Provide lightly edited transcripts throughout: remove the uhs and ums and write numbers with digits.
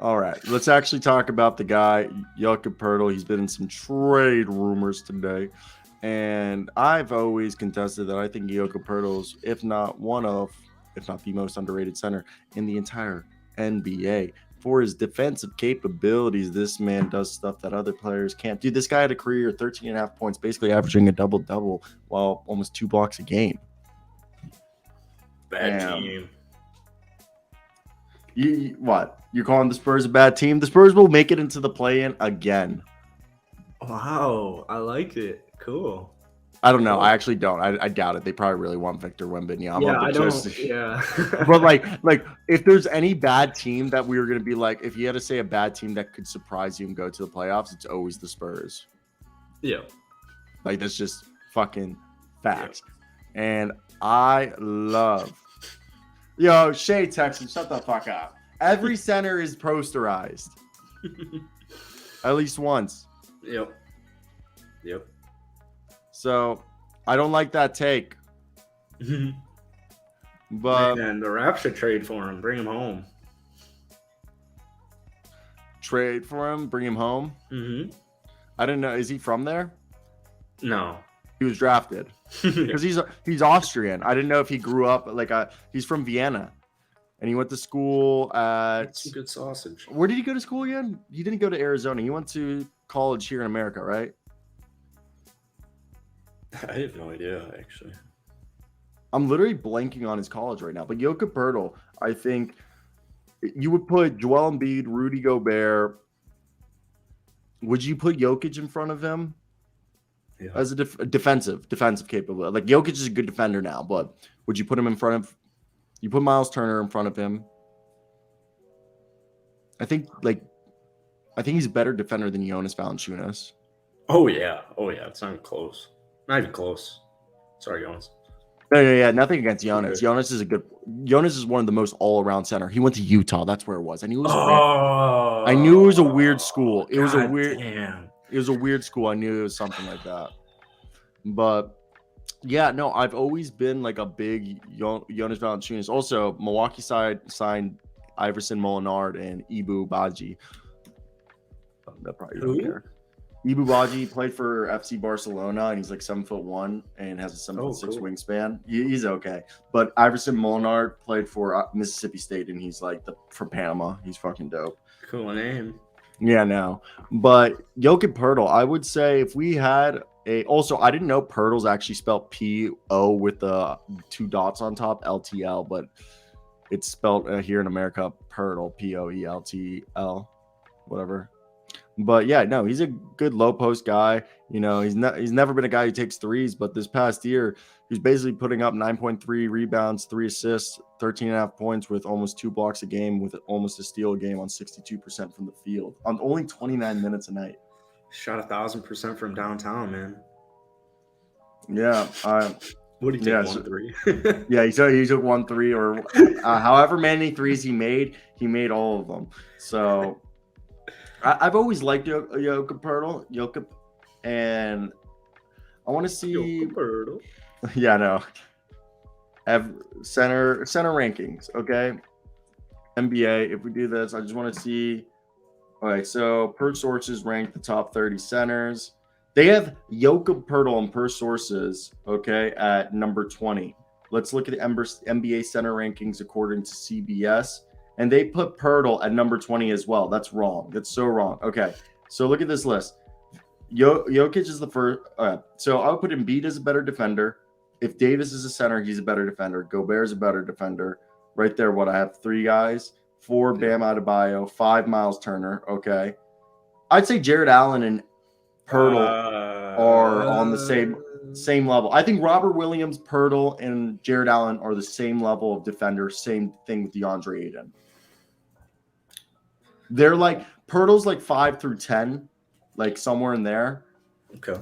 All right, let's actually talk about the guy, Jakob Poeltl. He's been in some trade rumors today, and I've always contested that I think Jakob Poeltl's, if not the most underrated center in the entire NBA. For his defensive capabilities, this man does stuff that other players can't do. This guy had a career 13 and a half points, basically averaging a double-double while almost 2 blocks a game. Bad team. What? You're calling the Spurs a bad team? The Spurs will make it into the play-in again. Wow, I like it. Cool. I don't know. I actually don't. I doubt it. They probably really want Victor Wembanyama. Yeah, I don't. Yeah. But like, if there's any bad team that we were gonna be like, if you had to say a bad team that could surprise you and go to the playoffs, it's always the Spurs. Yeah. Like that's just fucking facts. Yeah. And I love. Yo, Shay Texan, shut the fuck up. Every center is posterized. At least once. Yep. So, I don't like that take. But man, the Raps should trade for him. Bring him home. Trade for him? Bring him home? Mm-hmm. I didn't know. Is he from there? No. He was drafted. Because he's Austrian. I didn't know if he grew up he's from Vienna. And he went to school at... That's some good sausage. Where did he go to school again? He didn't go to Arizona. He went to college here in America, right? I have no idea, actually. I'm literally blanking on his college right now. But Jakob Poeltl, I think you would put Joel Embiid, Rudy Gobert. Would you put Jokic in front of him? Yeah. As a defensive capability? Like Jokic is a good defender now, but would you put him in front of... You put Miles Turner in front of him. I think he's a better defender than Jonas Valanciunas. Oh yeah. It's not even close. Not even close. Sorry, Jonas. Yeah. Nothing against Jonas. Jonas is one of the most all-around center. He went to Utah. That's where it was. I knew it was a weird school. It was a weird school. I knew it was something like that. But yeah, no, I've always been like a big Jonas Valanciunas. Also, Milwaukee side signed Iverson Molinard and Ibu Baji. That probably don't care. Ibu Baji played for FC Barcelona, and he's like 7'1" and has a 7'6" wingspan. He's okay. But Iverson Molinard played for Mississippi State, and he's like from Panama. He's fucking dope. Cool name. Yeah, no. But Jakob Poeltl, I would say if we had also, I didn't know Poeltl's actually spelled P-O with the 2 dots on top, LTL, but it's spelled here in America, Poeltl, P-O-E-L-T-L, whatever. But yeah, no, he's a good low post guy. You know, he's never been a guy who takes threes, but this past year, he's basically putting up 9.3 rebounds, 3 assists, 13.5 points with almost 2 blocks a game, with almost a steal a game on 62% from the field on only 29 minutes a night. Shot 1,000% from downtown, man. Yeah. What did he take? 1-3? Yeah, he took 1 3 or however many threes he made all of them. So I've always liked Jakob Poeltl, and I want to see Jakob Poeltl. Yeah, no. Have center rankings, okay? NBA. If we do this, I just want to see. All right, so Per Sources ranked the top 30 centers. They have Jakob Poeltl on Per Sources, okay, at number 20. Let's look at the NBA center rankings according to CBS. And they put Poeltl at number 20 as well. That's wrong. That's so wrong. Okay, so look at this list. Jokic is the first. So I would put Embiid as a better defender. If Davis is a center, he's a better defender. Gobert is a better defender. Right there, I have 3 guys. 4 Bam Adebayo, 5 Miles Turner. Okay, I'd say Jared Allen and Poeltl are on the same level. I think Robert Williams, Poeltl, and Jared Allen are the same level of defender. Same thing with DeAndre Ayton. They're like Poeltl's like 5 through 10, like somewhere in there. Okay.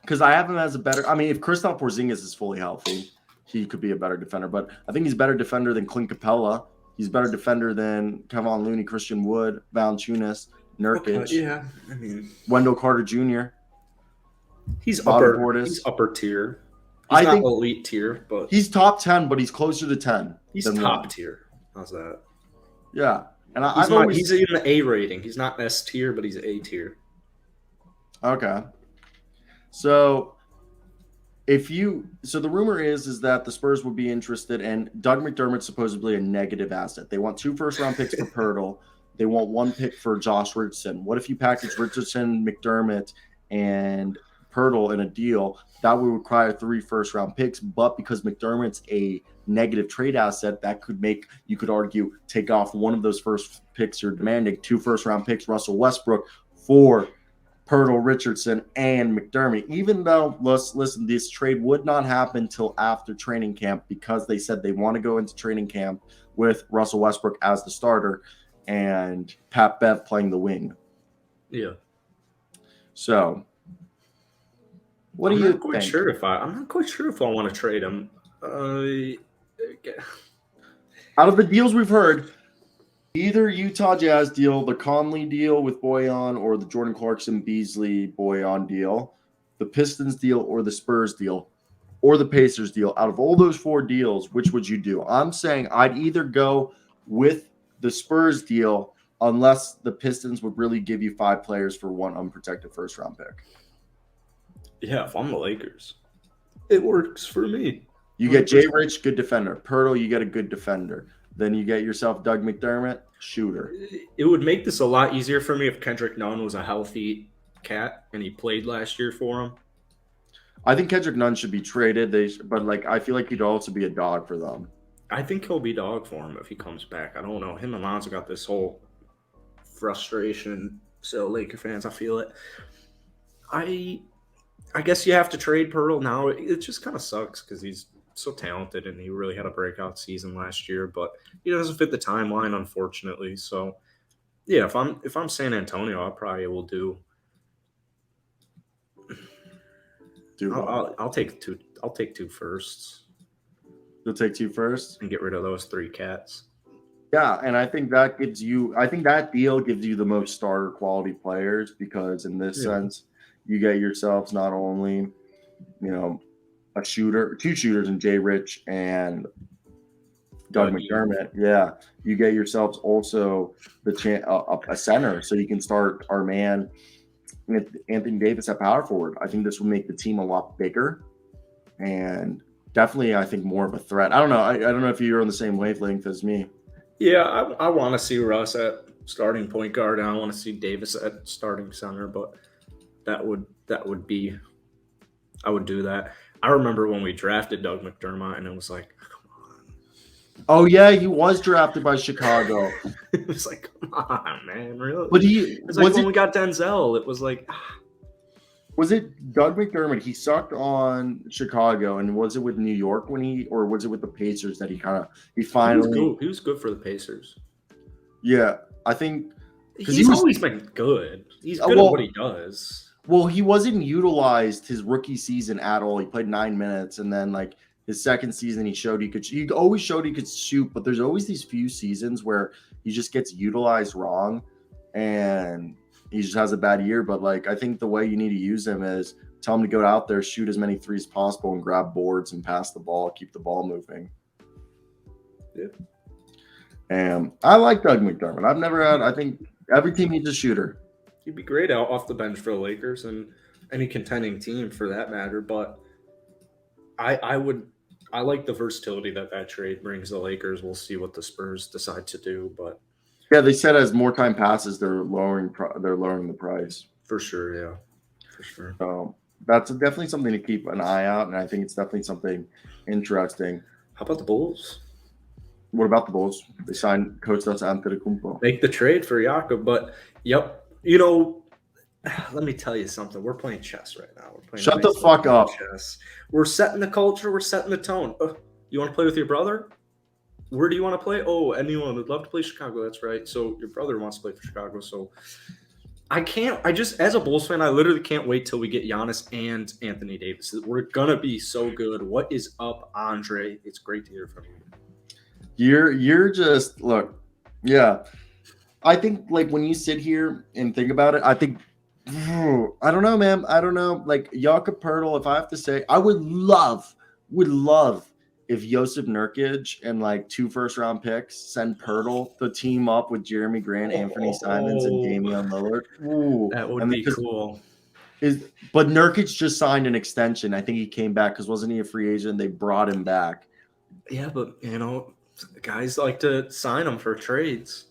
Because I have him as a better. I mean, if Kristaps Porzingis is fully healthy, he could be a better defender. But I think he's a better defender than Clint Capella. He's a better defender than Kevon Looney, Christian Wood, Valanciunas, Nurkic. Yeah, I mean Wendell Carter Jr. He's upper tier. He's not elite tier, but he's top 10, but he's closer to 10. He's top tier. How's that? Yeah. And He's I've always he's in the A rating. He's not S tier, but he's A tier. okay. So the rumor is that the Spurs would be interested, and Doug McDermott's supposedly a negative asset. They want 2 first-round picks for Poeltl. They want 1 pick for Josh Richardson. What if you package Richardson, McDermott, and Poeltl in a deal? That would require 3 first-round picks, but because McDermott's a negative trade asset, that could make, you could argue, take off one of those first picks you're demanding, 2 first-round picks, Russell Westbrook, for Poeltl, Richardson, and McDermott. Even though, listen, this trade would not happen until after training camp because they said they want to go into training camp with Russell Westbrook as the starter and Pat Bev playing the wing. Yeah. So, what do you think? I'm not quite sure if I want to trade him. Out of the deals we've heard, either Utah Jazz deal, the Conley deal with Boyan, or the Jordan Clarkson Beasley Boyan deal, the Pistons deal, or the Spurs deal, or the Pacers deal. Out of all those 4 deals, which would you do? I'm saying I'd either go with the Spurs deal unless the Pistons would really give you 5 players for 1 unprotected first-round pick. Yeah, if I'm the Lakers, it works for me. You get Jay Rich, good defender. Poeltl, you get a good defender. Then you get yourself Doug McDermott, shooter. It would make this a lot easier for me if Kendrick Nunn was a healthy cat and he played last year for him. I think Kendrick Nunn should be traded. But I feel like he'd also be a dog for them. I think he'll be dog for him if he comes back. I don't know. Him and Lonzo got this whole frustration. So Laker fans, I feel it. I guess you have to trade Poeltl now. It just kind of sucks because he's so talented and he really had a breakout season last year, but he doesn't fit the timeline, unfortunately. So yeah, if I'm San Antonio, I probably will do. I'll take 2. I'll take 2 firsts. You'll take 2 firsts and get rid of those 3 cats. Yeah, and I think that deal gives you the most starter quality players because in this sense, you get yourselves not only, a shooter, 2 shooters in Jay Rich and Doug McDermott. Yeah, you get yourselves also a center, so you can start our man Anthony Davis at power forward. I think this will make the team a lot bigger and definitely, I think, more of a threat. I don't know. I don't know if you're on the same wavelength as me. Yeah, I want to see Russ at starting point guard, and I want to see Davis at starting center, but that would be, I would do that. I remember when we drafted Doug McDermott, and it was like, come on. Oh yeah, he was drafted by Chicago. It was like, come on, man, really? But when we got Denzel, it was like, Was it Doug McDermott? He sucked on Chicago, and was it with New York or was it with the Pacers that he finally? He was good for the Pacers. Yeah, I think he's always been good. He's good at what he does. Well, he wasn't utilized his rookie season at all. He played 9 minutes, and then his second season, he always showed he could shoot, but there's always these few seasons where he just gets utilized wrong, and he just has a bad year. But I think the way you need to use him is tell him to go out there, shoot as many threes as possible, and grab boards and pass the ball, keep the ball moving. Yeah. And I like Doug McDermott. I think every team needs a shooter. He'd be great out off the bench for the Lakers and any contending team for that matter. But I like the versatility that trade brings the Lakers. We'll see what the Spurs decide to do, but yeah, they said as more time passes, they're lowering the price. For sure, yeah, for sure. So that's definitely something to keep an eye out, and I think it's definitely something interesting. How about the Bulls? What about the Bulls? They signed Kostas Antetokounmpo. Make the trade for Jakob, but yep. Let me tell you something. We're playing chess right now. Shut the fuck up. Chess. We're setting the culture. We're setting the tone. You want to play with your brother? Where do you want to play? Oh, anyone would love to play Chicago. That's right. So your brother wants to play for Chicago. So as a Bulls fan, I literally can't wait till we get Giannis and Anthony Davis. We're going to be so good. What is up, Andre? It's great to hear from you. You're just, look, yeah. I think when you sit here and think about it, I think, I don't know, man. I don't know. Jakob Poeltl, if I have to say, I would love if Josip Nurkic and like 2 first-round picks send Poeltl to team up with Jeremy Grant, Anthony Simons, and Damian Lillard. Ooh, That would and be cool. but Nurkic just signed an extension. I think he came back because wasn't he a free agent? They brought him back. Yeah, but guys like to sign them for trades.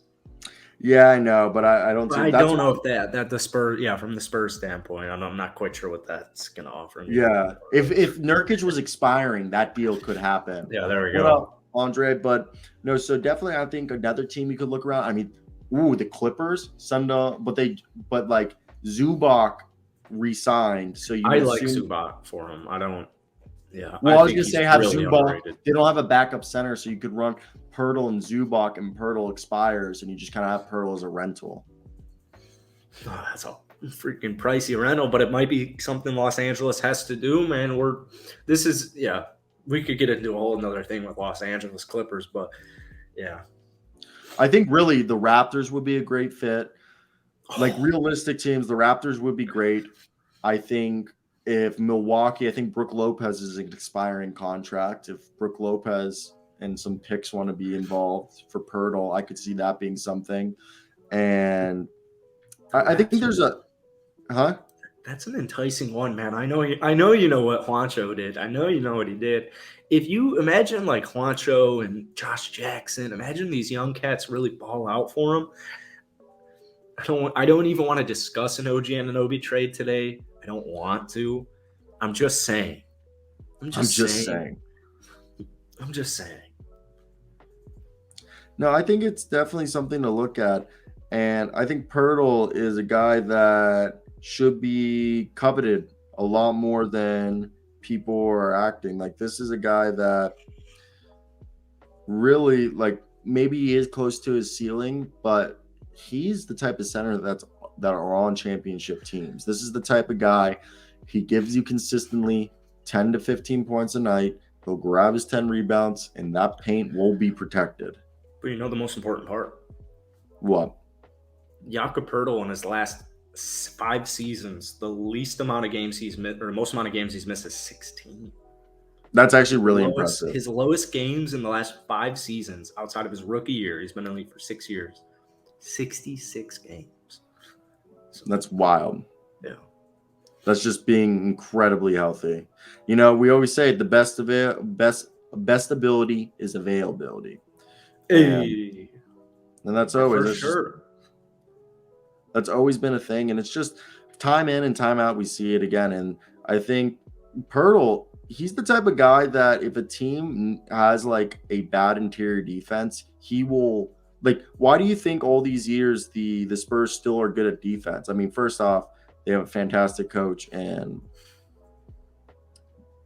Yeah, I know, but I don't. I don't know if that the Spurs. Yeah, from the Spurs standpoint, I'm not quite sure what that's gonna offer me. Yeah, if Nurkic was expiring, that deal could happen. Yeah, there we What go. up, Andre? But no, so definitely, I think another team you could look around. I mean, the Clippers, Sunda, but like Zubac re-signed, so I like Zubac for him. I don't. Yeah. Well, I was gonna say have really Zubac. underrated. They don't have a backup center, so you could run Poeltl and Zubac, and Poeltl expires, and you just kind of have Poeltl as a rental. Oh, that's a freaking pricey rental, but it might be something Los Angeles has to do, man. We could get into a whole another thing with Los Angeles Clippers, but yeah. I think really the Raptors would be a great fit. Like realistic teams, the Raptors would be great. I think if Milwaukee, I think Brook Lopez is an expiring contract. If Brook Lopez and some picks want to be involved for Poeltl, I could see that being something. And I think there's That's an enticing one, man. I know you know what Juancho did. I know you know what he did. If you imagine like Juancho and Josh Jackson, imagine these young cats really ball out for him. I don't even want to discuss an OG Anunoby trade today. I don't want to. I'm just saying. I'm just saying. No, I think it's definitely something to look at. And I think Poeltl is a guy that should be coveted a lot more than people are acting. Like this is a guy that really like maybe he is close to his ceiling, but he's the type of center that are on championship teams. This is the type of guy, he gives you consistently 10 to 15 points a night. He'll grab his 10 rebounds, and that paint will be protected. But you know the most important part? What? Jakob Poeltl in his last 5 seasons, the least amount of games he's missed, or most amount of games he's missed is 16. That's actually really impressive. His lowest games in the last 5 seasons, outside of his rookie year, he's been in the league for 6 years, 66 games. So, that's wild. Yeah. That's just being incredibly healthy. You know, we always say the best ability is availability. Hey. And that's always for sure. That's always been a thing, and it's just time in and time out we see it again. And I think Poeltl, he's the type of guy that if a team has like a bad interior defense, he will like. Why do you think all these years the Spurs still are good at defense? I mean, first off, they have a fantastic coach and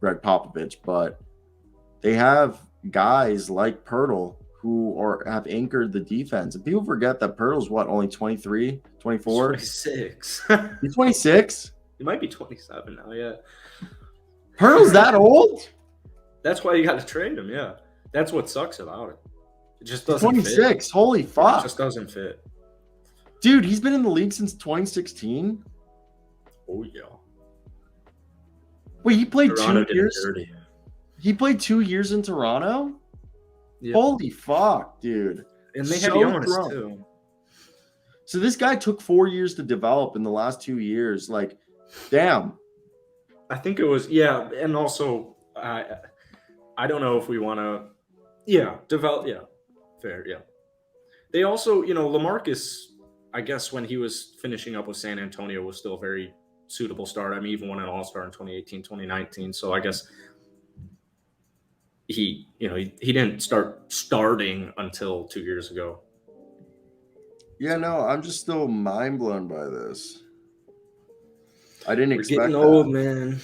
Greg Popovich, but they have guys like Poeltl who have anchored the defense. And people forget that Poeltl's only 23, 24? 26. He's 26? He might be 27 now, yeah. Poeltl's that old? That's why you got to trade him, yeah. That's what sucks about it. It just doesn't 26. fit. Holy fuck. It just doesn't fit. Dude, he's been in the league since 2016? Oh, yeah. Wait, he played Toronto 2 years? dirty. He played 2 years in Toronto? Yep. Holy fuck, dude. And they had Giannis, too. So this guy took 4 years to develop in the last 2 years. Like, damn. I think it was, yeah. And also, I don't know if we want to, develop, fair, yeah. They also, LaMarcus, I guess when he was finishing up with San Antonio was still a very suitable start. I mean, even won an All-Star in 2018, 2019. So I guess he didn't start starting until 2 years ago. Yeah, no, I'm just still mind blown by this. I didn't We're expect getting that. old, man.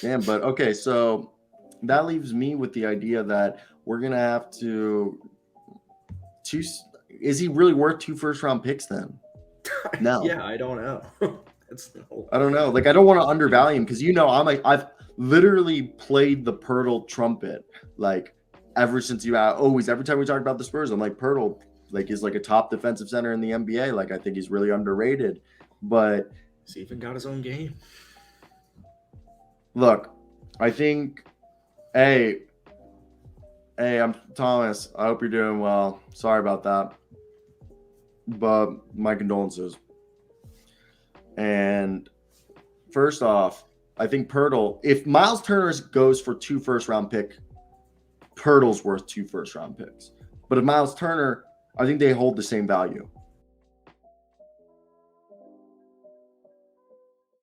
Man, but okay, so that leaves me with the idea that we're gonna have to is he really worth 2 first-round picks then? No. Yeah, I don't know. I don't know. Like, I don't want to undervalue him because I've literally played the Poeltl trumpet like ever since every time we talk about the Spurs, I'm like, Poeltl is like a top defensive center in the NBA. Like, I think he's really underrated. But he's even got his own game. Look, I think Hey, I'm Thomas. I hope you're doing well. Sorry about that, but my condolences. And first off, I think Poeltl, if Miles Turner goes for 2 first-round pick, Poeltl's worth 2 first-round picks. But if Miles Turner, I think they hold the same value.